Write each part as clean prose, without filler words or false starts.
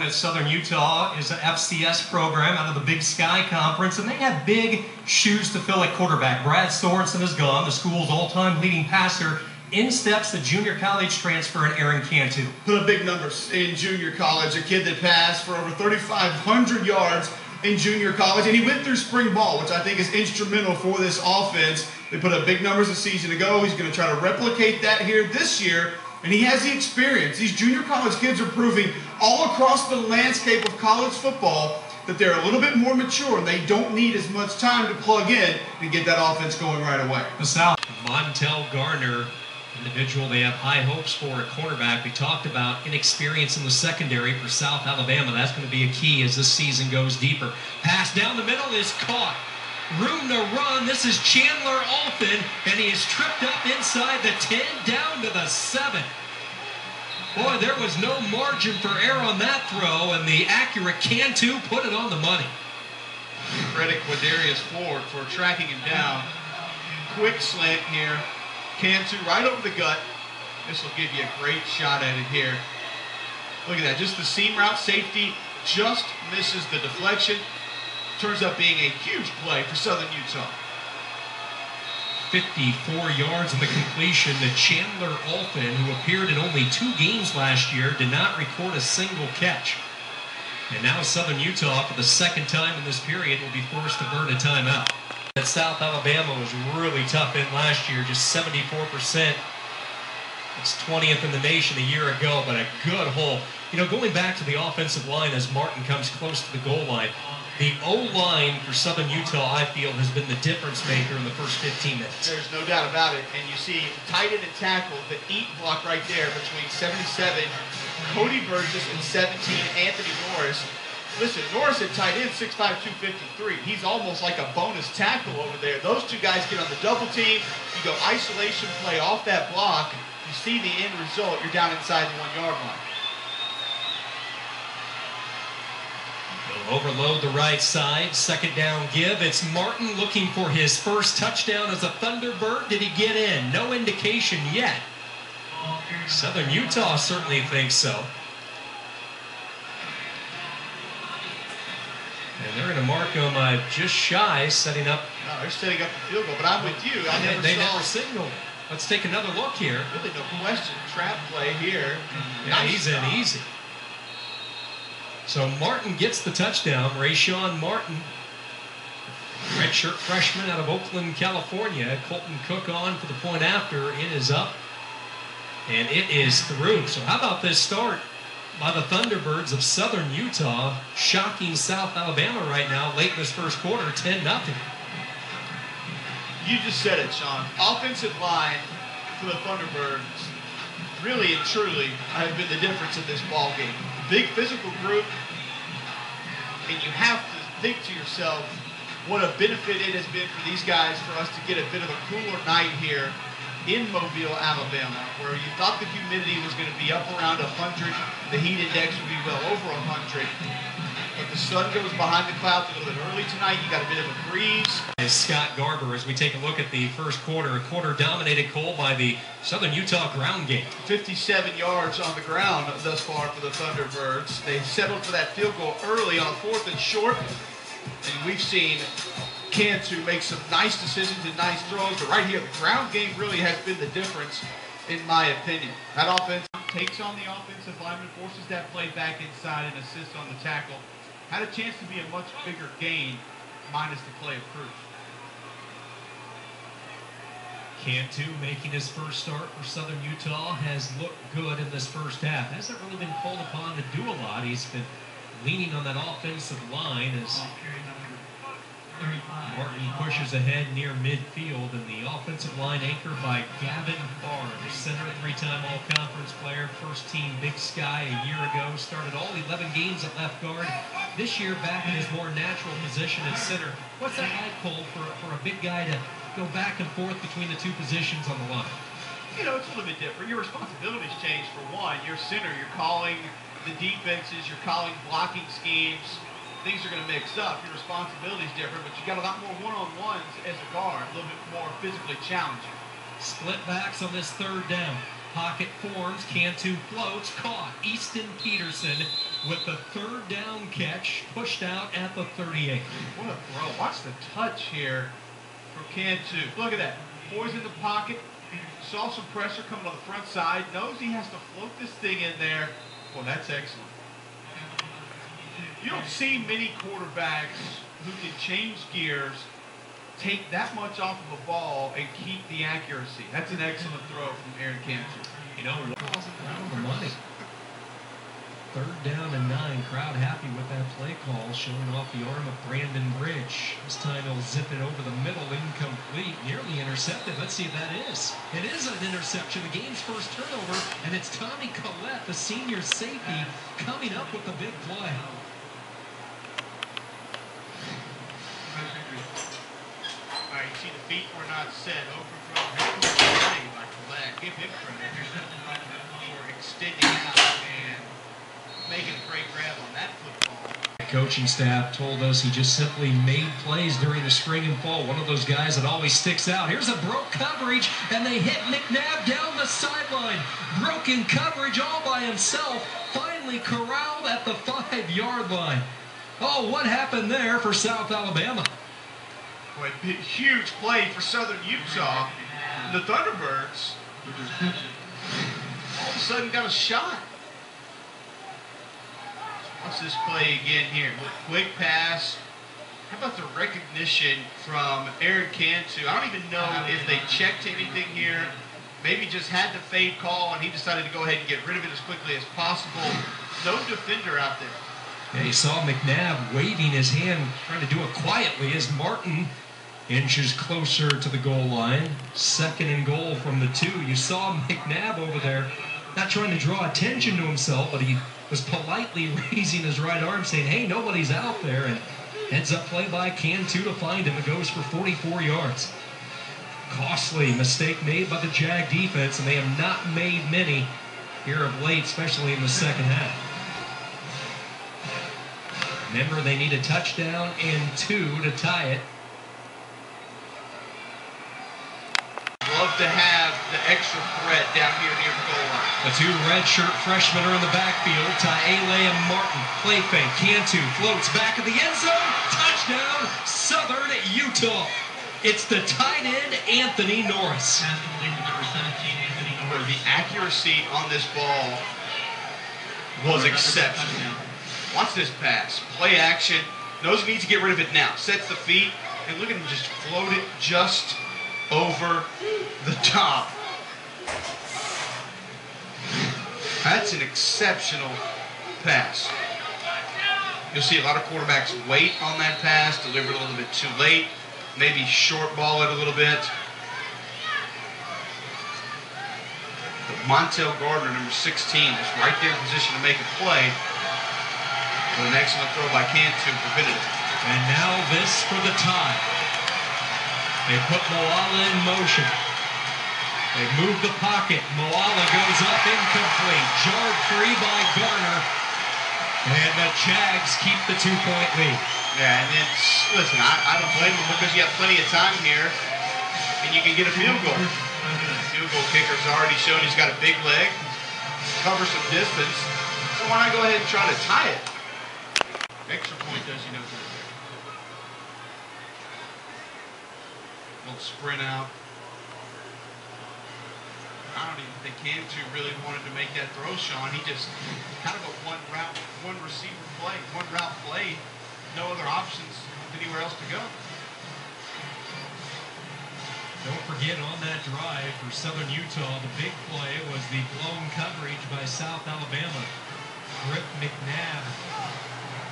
with Southern Utah is an FCS program out of the Big Sky Conference, and they have big shoes to fill at quarterback. Brad Sorensen is gone, the school's all-time leading passer. In steps the junior college transfer and Aaron Cantu. Put up big numbers in junior college. A kid that passed for over 3,500 yards in junior college, and he went through spring ball, which I think is instrumental for this offense. They put up big numbers a season ago. He's going to try to replicate that here this year, and he has the experience. These junior college kids are proving all across the landscape of college football that they're a little bit more mature, and they don't need as much time to plug in and get that offense going right away. The South. Montel Garner, individual they have high hopes for at cornerback. We talked about inexperience in the secondary for South Alabama. That's going to be a key as this season goes deeper. Pass down the middle is caught. Room to run. This is Chandler Alfin, and he is tripped up inside the 10 down to the 7. Boy, there was no margin for error on that throw, and the accurate Cantu put it on the money. Credit Quadarius Ford for tracking him down. Quick slant here. Cantu right over the gut. This will give you a great shot at it here. Look at that. Just the seam route. Safety just misses the deflection. Turns out being a huge play for Southern Utah. 54 yards in the completion to Chandler Alfin, who appeared in only 2 games last year, did not record a single catch. And now Southern Utah, for the second time in this period, will be forced to burn a timeout. That South Alabama was really tough in last year, just 74%. It's 20th in the nation a year ago, but a good hole. You know, going back to the offensive line as Martin comes close to the goal line, the O-line for Southern Utah, I feel, has been the difference maker in the first 15 minutes. There's no doubt about it. And you see tight end and tackle, the eat block right there between 77, Cody Burgess, and 17, Anthony Norris. Listen, Norris at tight end, 6'5", 253. He's almost like a bonus tackle over there. Those two guys get on the double team. You go isolation play off that block. You see the end result. You're down inside the 1-yard line. They'll overload the right side. Second down give. It's Martin looking for his first touchdown as a Thunderbird. Did he get in? No indication yet. Southern Utah certainly thinks so. And they're going to mark him just shy, setting up. No, they're setting up the field goal, but I'm with you. They never signaled. Let's take another look here. Really no question. Trap play here. Yeah, nice he's in easy. So Martin gets the touchdown. Rayshawn Martin, redshirt freshman out of Oakland, California. Colton Cook on for the point after. It is up, and it is through. So how about this start by the Thunderbirds of Southern Utah, shocking South Alabama right now late in this first quarter, 10-0. You just said it, Sean. Offensive line for the Thunderbirds really and truly have been the difference in this ball game. Big physical group, and you have to think to yourself what a benefit it has been for these guys for us to get a bit of a cooler night here in Mobile, Alabama, where you thought the humidity was going to be up around 100, the heat index would be well over 100. But the sun goes behind the clouds a little bit early tonight. You got a bit of a breeze. As Scott Garber, as we take a look at the first quarter, a quarter dominated, Cole, by the Southern Utah ground game. 57 yards on the ground thus far for the Thunderbirds. They settled for that field goal early on 4th and short. And we've seen Cantu make some nice decisions and nice throws. But right here, the ground game really has been the difference, in my opinion. That offense takes on the offensive lineman, forces that play back inside, and assists on the tackle. Had a chance to be a much bigger gain, minus the play of Cruz. Cantu making his first start for Southern Utah has looked good in this first half. Hasn't really been called upon to do a lot. He's been leaning on that offensive line as Martin pushes ahead near midfield, and the offensive line anchored by Gavin Farr, the center, 3-time all-conference player, first team Big Sky a year ago, started all 11 games at left guard. This year back in his more natural position at center. What's that like, Cole, for a big guy to go back and forth between the two positions on the line? You know, it's a little bit different. Your responsibilities change for one. You're center, you're calling the defenses, you're calling blocking schemes. Things are going to mix up. Your responsibility is different, but you got a lot more one-on-ones as a guard, a little bit more physically challenging. Split backs on this third down. pocket forms. Cantu floats, caught. Easton Peterson with the third down catch, pushed out at the 38. What a throw. Watch the touch here for Cantu. Look at that. Boy's in the pocket. Saw some pressure coming on the front side. Knows he has to float this thing in there. Well, that's excellent. You don't see many quarterbacks who can change gears, take that much off of a ball, and keep the accuracy. That's an excellent throw from Aaron Cantu. You know, around the money. 3rd down and 9. Crowd happy with that play call, showing off the arm of Brandon Bridge. This time he'll zip it over the middle, incomplete, nearly intercepted. Let's see if that is. It is an interception, the game's first turnover, and it's Tommy Collette, the senior safety, coming up with the big play. All right, you see the feet were not set. Overthrow, play by Collette. Give him credit for extending out and making a great grab on that football. The coaching staff told us he just simply made plays during the spring and fall. One of those guys that always sticks out. Here's a broke coverage, and they hit McNabb down the sideline. Broken coverage all by himself. Finally corralled at the 5-yard line. Oh, what happened there for South Alabama? Boy, big, huge play for Southern Utah. The Thunderbirds all of a sudden got a shot. Watch this play again here. Quick pass. How about the recognition from Aaron Cantu? I don't even know if they checked anything here. Maybe just had the fade call, and he decided to go ahead and get rid of it as quickly as possible. No defender out there. Yeah, you saw McNabb waving his hand, trying to do it quietly as Martin inches closer to the goal line. 2nd and goal from the 2. You saw McNabb over there, not trying to draw attention to himself, but he was politely raising his right arm saying, hey, nobody's out there, and heads up play by Cantu to find him. It goes for 44 yards. Costly mistake made by the Jag defense, and they have not made many here of late, especially in the second half. Remember, they need a touchdown and 2 to tie it. Love to have the extra threat down here near the goal line. The 2 redshirt freshmen are in the backfield. Taele and Martin. Play fake. Cantu floats back of the end zone. Touchdown, Southern Utah. It's the tight end, Anthony Norris. The accuracy on this ball was exceptional. Watch this pass. Play action. Knows he needs to get rid of it now. Sets the feet. And look at him just float it just over the top. That's an exceptional pass. You'll see a lot of quarterbacks wait on that pass, deliver it a little bit too late, maybe short ball it a little bit. But Montel Gardner, number 16, is right there in position to make a play. With an excellent throw by Cantu, prevented it. And now this for the tie. They put Moala in motion. They move the pocket. Moala goes up, incomplete. Jarred free by Garner. And the Jags keep the 2-point lead. Yeah, and it's, listen, I don't blame them because you have plenty of time here and you can get a field goal. The field goal kicker's already shown he's got a big leg, cover some distance. So why not go ahead and try to tie it? Extra point does you no good there. Little sprint out. I don't even think Cantu really wanted to make that throw, Sean. He just kind of a one receiver play, one route play. No other options anywhere else to go. Don't forget, on that drive for Southern Utah, the big play was the blown coverage by South Alabama. Rip McNabb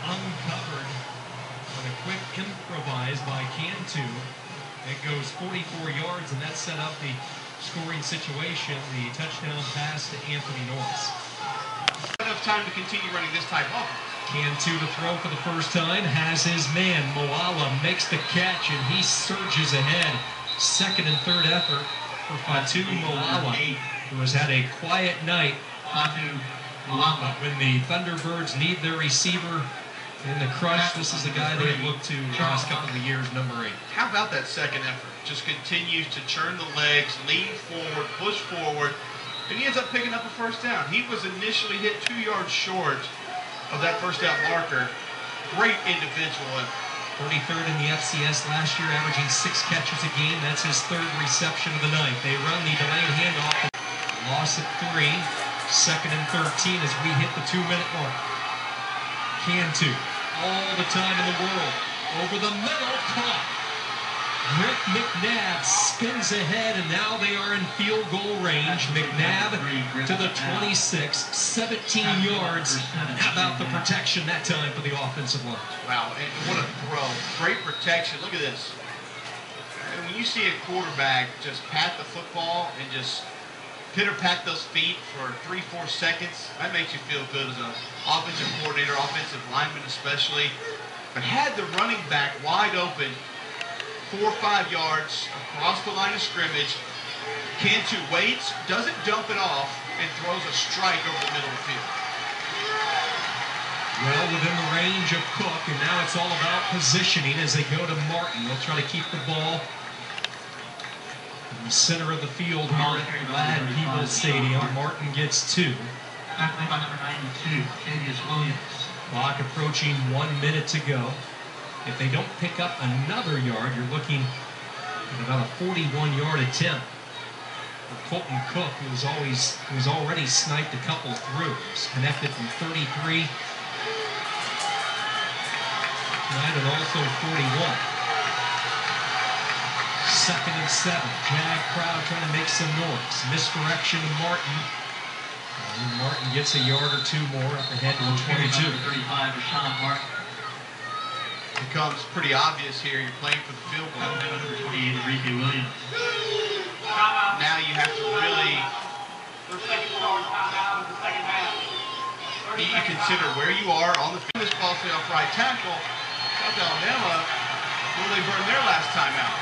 uncovered on a quick improvise by Cantu. It goes 44 yards, and that set up the scoring situation, the touchdown pass to Anthony Norris. Enough time to continue running this type of offense. Cantu to throw for the first time, has his man. Moala makes the catch, and he surges ahead. 2nd and 3rd effort for Fatu Moala, who has had a quiet night. But when the Thunderbirds need their receiver in the crunch, this is the guy they have looked to the last couple of years, number 8. How about that second effort? Just continues to churn the legs, lean forward, push forward, and he ends up picking up a first down. He was initially hit 2 yards short of that first down marker. Great individual effort. 33rd in the FCS last year, averaging 6 catches a game. That's his 3rd reception of the night. They run the delayed handoff. Loss of 3. 2nd and 13 as we hit the 2-minute mark. Cantu, all the time in the world. Over the middle, caught. Rick McNabb spins ahead, and now they are in field goal range. McNabb to the 26, 17 yards. How about the protection that time for the offensive line? Wow, and what a throw. Great protection. Look at this. And when you see a quarterback just pat the football and just pitter-pat those feet for 3-4 seconds, that makes you feel good as an offensive coordinator, offensive lineman especially. But had the running back wide open 4 or 5 yards across the line of scrimmage. Cantu waits, doesn't dump it off, and throws a strike over the middle of the field. Well, within the range of Cook, and now it's all about positioning as they go to Martin. They'll try to keep the ball in the center of the field here at Lad Peebles Stadium. Martin gets 2. Clock approaching 1 minute to go. If they don't pick up another yard, you're looking at about a 41-yard attempt for Colton Cook, who's already sniped a couple throughs. Connected from 33 tonight, and also 41. 2nd and 7. Jag crowd trying to make some noise. Misdirection to Martin. And Martin gets a yard or 2 more up ahead to the 22. 35 for Sean Martin. Becomes pretty obvious here. You're playing for the field goal. Now you have to really you consider where you are on the field. This ball play off right tackle. South Alabama, will they burn their last time out?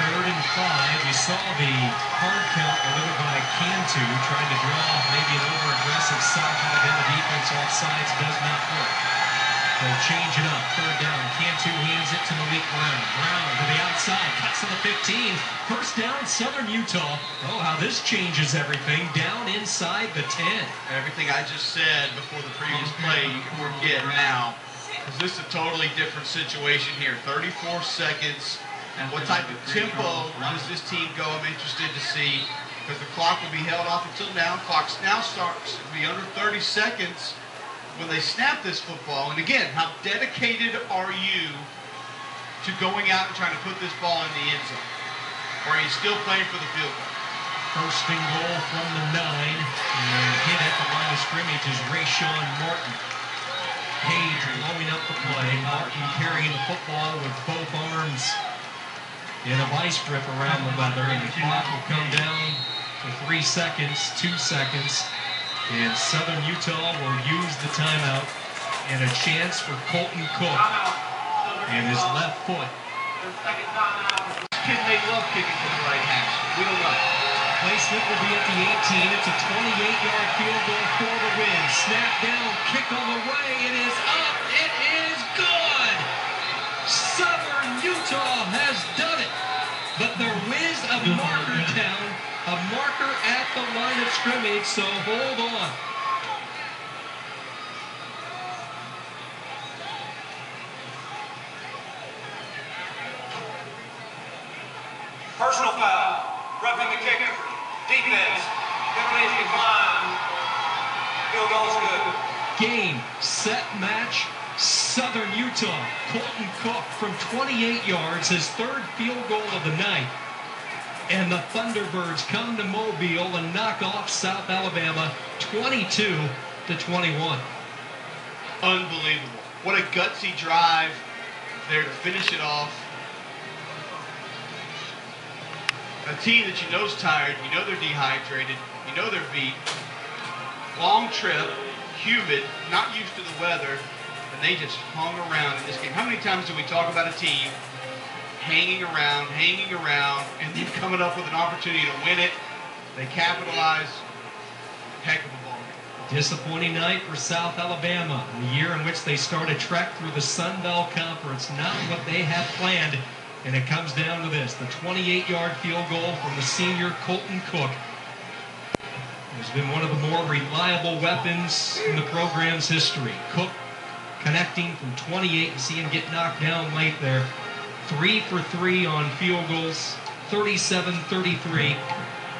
3rd and 5. You saw the hard count delivered by Cantu, trying to draw maybe an over-aggressive South Alabama defense off sides. Does not work. They'll change it up. 3rd down. Cantu hands it to Malik Brown. Brown to the outside. Cuts to the 15. First down, Southern Utah. Oh, how this changes everything. Down inside the 10. Everything I just said before the previous play, you can forget now. Because this is a totally different situation here. 34 seconds. And what type of tempo does this team go? I'm interested to see. Because the clock will be held off until now. Clock now starts to be under 30 seconds. When they snap this football, and again, how dedicated are you to going out and trying to put this ball in the end zone? Or are you still playing for the field goal? 1st and goal from the 9, and hit at the line of scrimmage is Rayshawn Martin. Page blowing up the play. Martin carrying the football with both arms in a vice grip around the leather, and the clock will come down to 3 seconds, 2 seconds. And Southern Utah will use the timeout, and a chance for Colton Cook and his left foot. They love kicking from the right hash. We don't know. Placement will be at the 18. It's a 28-yard field goal for the win. Snap down, kick on the way. It is up. It is good. Southern Utah has done it. But the whiz of marker down. A marker at the line of scrimmage, so hold on. Personal foul. Roughing the kicker. Defense. Penalties decline. Field goal is good. Game, set, match. Southern Utah. Colton Cook from 28 yards, his 3rd field goal of the night. And the Thunderbirds come to Mobile and knock off South Alabama 22-21. Unbelievable. What a gutsy drive there to finish it off. A team that you know is tired, you know they're dehydrated, you know they're beat. Long trip, humid, not used to the weather, and they just hung around in this game. How many times do we talk about a team hanging around, and then coming up with an opportunity to win it? They capitalize. Heck of a ball game. Disappointing night for South Alabama. The year in which they start a trek through the Sun Belt Conference. Not what they had planned And it comes down to this, the 28-yard field goal from the senior Colton Cook. Has been one of the more reliable weapons in the program's history. Cook connecting from 28, and see him get knocked down late there. 3 for 3 on field goals, 37-33.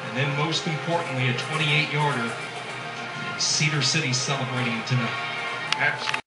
And then most importantly, a 28-yarder. Cedar City celebrating tonight. Absolutely.